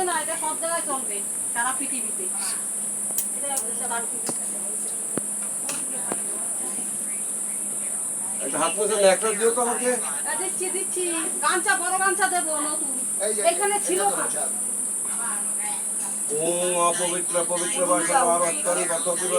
না, এটা সব জায়গায় চলবে সারা পৃথিবীতে। হাত মুছে একটা দিও তো আমাকে। দিচ্ছি দিচ্ছি, গামছা বড় গামছা দেবো নতুন, এখানে ছিল ওম অপবিত্র পবিত্র ভাষা বারত্তরি কতগুলো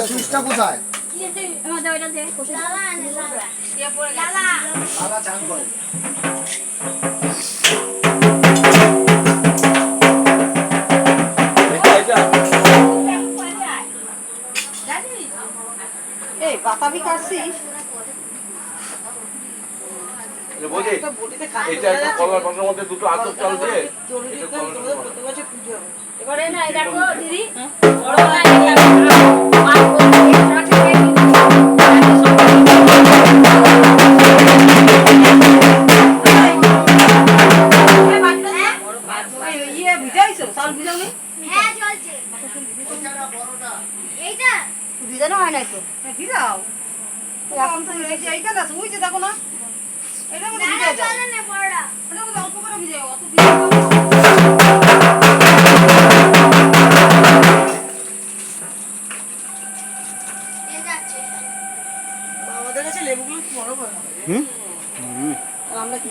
সুইচটা কোথায়? লালা চান করে। এই বাতাবি কাটছিস? এটা একটা কলার পাতার মধ্যে দুটো আতপ চাল দিয়ে এবারে না দেখো দিদি বড় না ভিজানো হয় নাই তো, ভিজাও এইটা না, ওই যে দেখো না, এটা মধ্যে ভিজাই দাও, এটা মধ্যে অল্প করে ভিজাও, অত ভিজাও আমাদের কাছে লেবুগুলো কি বড় বড় আমরা কি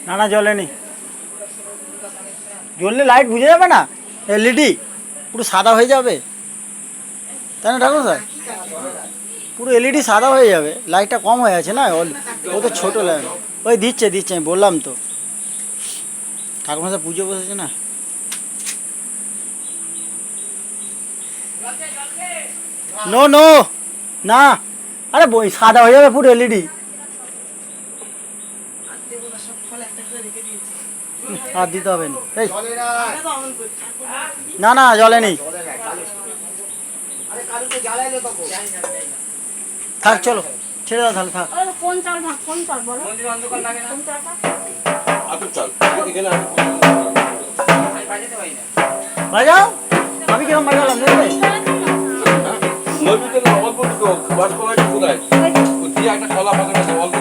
না না জ্বলেনি, জ্বললে লাইট বুঝে যাবে না, এলইডি পুরো সাদা হয়ে যাবে, তাই না ঠাকুর স্যার? পুরো এলইডি সাদা হয়ে যাবে, লাইটটা কম হয়ে আছে না, ও তো ছোটো লাইট। ওই দিচ্ছে দিচ্ছে, আমি বললাম তো, ঠাকুর স্যার পুজো বসেছে না। নো নো না, আরে বই সাদা হয়ে যাবে পুরো এলইডি। আর দিতে হবে না, এই না না জলে নেই, থাক চলো ছেড়ে দাও তাহলে, থাক। কোন চাল কোন চাল বলো, কোন চালটা আতপ চাল এখানে বাজাও, আমি কিরকম বাজালাম দেখবে? নদীতে অল্প দুটো বাস করা কোথায় দিয়ে একটা কলা পাতা অল্প